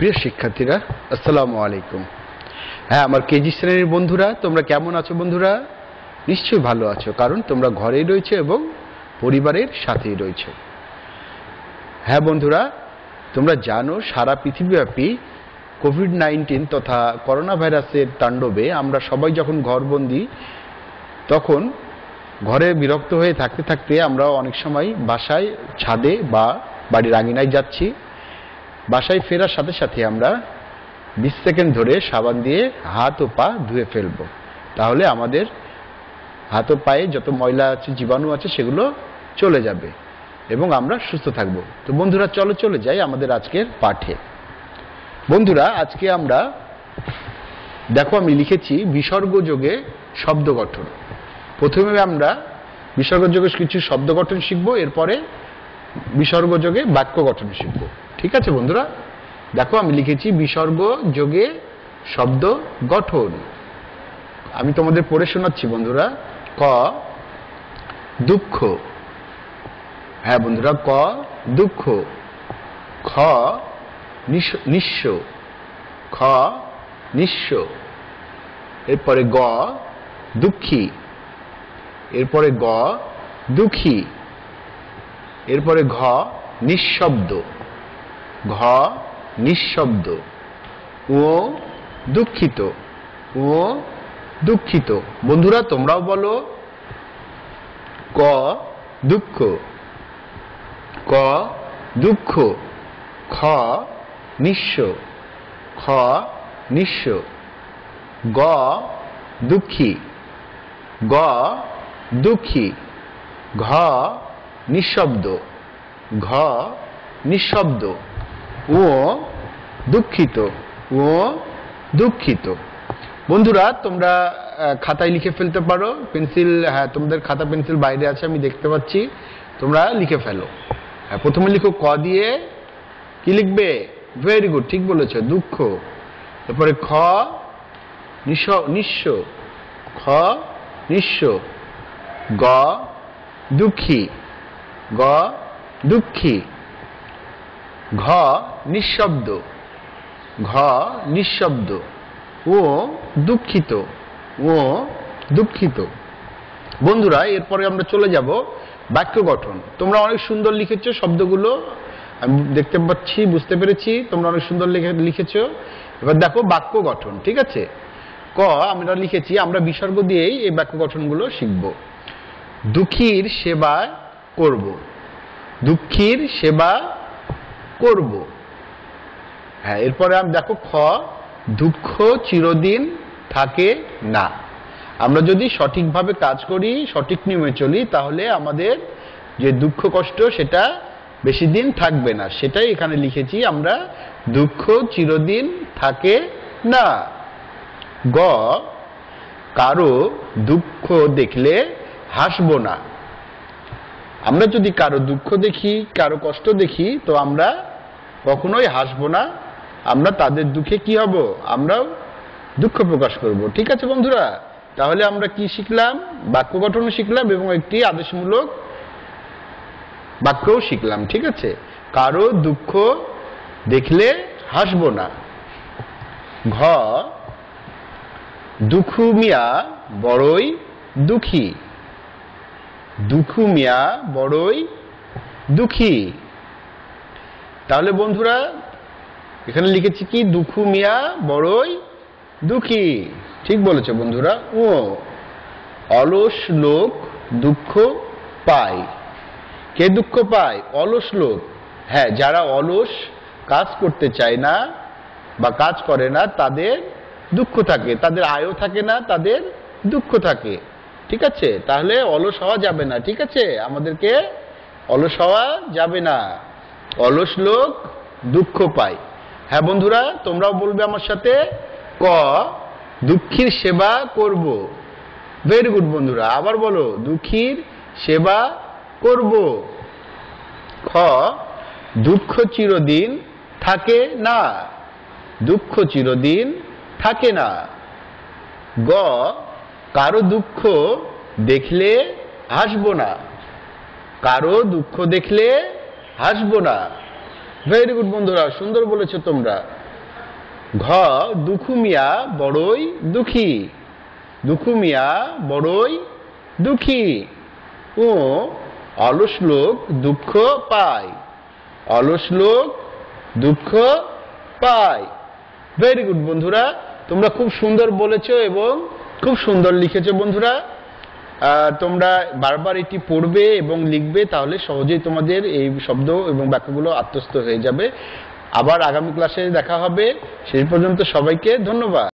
প্রিয় শিক্ষার্থীরা, আসসালামু আলাইকুম। হ্যাঁ, আমার কেজি শ্রেণীর বন্ধুরা, তোমরা কেমন আছো বন্ধুরা? নিশ্চয়ই ভালো আছো, কারণ তোমরা ঘরেই রয়েছে এবং পরিবারের সাথেই রয়েছে। হ্যাঁ বন্ধুরা, তোমরা জানো সারা পৃথিবীব্যাপী কোভিড-19 তথা করোনা ভাইরাসের তাণ্ডবে আমরা সবাই যখন ঘরবন্দি, তখন ঘরে বিরক্ত হয়ে থাকতে থাকতে আমরা অনেক সময় বাসায় ছাদে বা বাড়ির আঙিনায় যাচ্ছি। বাসায় ফেরার সাথে সাথে আমরা 20 সেকেন্ড ধরে সাবান দিয়ে হাত ও পা ধুয়ে ফেলব। তাহলে আমাদের হাত ও পায়ে যত ময়লা আছে, জীবাণু আছে, সেগুলো চলে যাবে এবং আমরা সুস্থ থাকব। তো বন্ধুরা, চলে যাই আমাদের আজকের পাঠে। বন্ধুরা, আজকে আমরা দেখো, আমি লিখেছি বিসর্গযোগে শব্দ গঠন। প্রথমে আমরা বিসর্গযোগে কিছু শব্দ গঠন শিখব, এরপরে বিসর্গযোগে বাক্য গঠন শিখব। ঠিক আছে বন্ধুরা? দেখো, আমি লিখেছি বিসর্গযোগে শব্দ গঠন। আমি তোমাদের পড়ে শোনাচ্ছি বন্ধুরা। ক, দুঃখ। হ্যাঁ বন্ধুরা, ক, দুঃখ। খ, নিঃস্ব। খ, নিঃস্ব। এরপরে গ, দুঃখী। এরপরে গ, দুঃখী। এরপরে ঘ, নিঃশব্দ। ঘ, নিঃশব্দ। ও, দুঃখিত। ও, দুঃখিত। বন্ধুরা, তোমরাও বলো। ক, দুঃখ। ক, দুঃখ। খ, নিঃস্ব। খ, নিঃস্ব। গ, দুঃখী। গ, দুঃখী। ঘ, নিঃশব্দ। ঘ, নিঃশব্দ। ও, দুঃখিত। ও, দুঃখিত। বন্ধুরা, তোমরা খাতায় লিখে ফেলতে পারো। পেন্সিল, হ্যাঁ, তোমাদের খাতা পেন্সিল বাইরে আছে, আমি দেখতে পাচ্ছি। তোমরা লিখে ফেলো। হ্যাঁ, প্রথমে লিখো ক দিয়ে। কি লিখবে? ভেরি গুড, ঠিক বলেছ, দুঃখ। তারপরে খ, নিঃস্ব। খ, নিঃস্ব। গ, দুঃখী। গ, দুঃখী। ঘ, নিঃশব্দ। ঘ, নিঃশব্দ। ও, দুঃখিত। ও, দুঃখিত। বন্ধুরা, এরপরে আমরা চলে যাব বাক্য গঠন। তোমরা অনেক সুন্দর লিখেছ শব্দগুলো, আমি দেখতে পাচ্ছি, বুঝতে পেরেছি। তোমরা অনেক সুন্দর লিখেছ। এবার দেখো বাক্য গঠন। ঠিক আছে? ক, আমরা লিখেছি, আমরা বিসর্গ দিয়েই এই বাক্য গঠনগুলো শিখব। দুঃখীর সেবা করব। দুঃখীর সেবা করব। হ্যাঁ, এরপরে আমি দেখো খ, দুঃখ চিরদিন থাকে না। আমরা যদি সঠিকভাবে কাজ করি, সঠিক নিয়মে চলি, তাহলে আমাদের যে দুঃখ কষ্ট, সেটা বেশি দিন থাকবে না। সেটাই এখানে লিখেছি আমরা, দুঃখ চিরদিন থাকে না। গ, কারো দুঃখ দেখলে হাসবো না। আমরা যদি কারো দুঃখ দেখি, কারো কষ্ট দেখি, তো আমরা কখনোই হাসবো না। আমরা তাদের দুঃখে কি হব? আমরাও দুঃখ প্রকাশ করব। ঠিক আছে বন্ধুরা? তাহলে আমরা কি শিখলাম? বাক্য গঠন শিখলাম এবং একটি আদেশমূলক বাক্যও শিখলাম। ঠিক আছে? কারো দুঃখ দেখলে হাসবো না। ঘ, দুঃখু মিয়া বড়ই দুঃখী। দুঃখু মিয়া বড়ই দুঃখী। তাহলে বন্ধুরা, এখানে লিখেছি কি? দুঃখু মিয়া বড়ই দুঃখী। ঠিক বলেছে বন্ধুরা। ও, অলস লোক দুঃখ পায়। কে দুঃখ পায়? অলস লোক। হ্যাঁ, যারা অলস, কাজ করতে চায় না বা কাজ করে না, তাদের দুঃখ থাকে। তাদের আয়ও থাকে না, তাদের দুঃখ থাকে। ঠিক আছে? তাহলে অলস হওয়া যাবে না। ঠিক আছে? আমাদেরকে অলস হওয়া যাবে না। অলস লোক দুঃখ পায়। হ্যাঁ বন্ধুরা, তোমরাও বলবে আমার সাথে। ক, দুঃখীর সেবা করব। ভেরি গুড বন্ধুরা, আবার বলো, দুঃখীর সেবা করব। খ, দুঃখ চিরদিন থাকে না। দুঃখ চিরদিন থাকে না। গ, কারো দুঃখ দেখলে হাসবো না। কারো দুঃখ দেখলে হাসবো না। ভেরি গুড বন্ধুরা, সুন্দর বলেছো তোমরা। ঘ দুখু মিয়া বড়ই দুঃখী, দুখু মিয়া বড়ই দুঃখী। ও অলস লোক দুঃখ পায়, অলস লোক দুঃখ পায়। ভেরি গুড বন্ধুরা, তোমরা খুব সুন্দর বলেছো এবং খুব সুন্দর লিখেছো বন্ধুরা। তোমরা বারবার এটি পড়বে এবং লিখবে, তাহলে সহজেই তোমাদের এই শব্দ এবং বাক্যগুলো আত্মস্থ হয়ে যাবে। আবার আগামী ক্লাসে দেখা হবে, সেই পর্যন্ত সবাইকে ধন্যবাদ।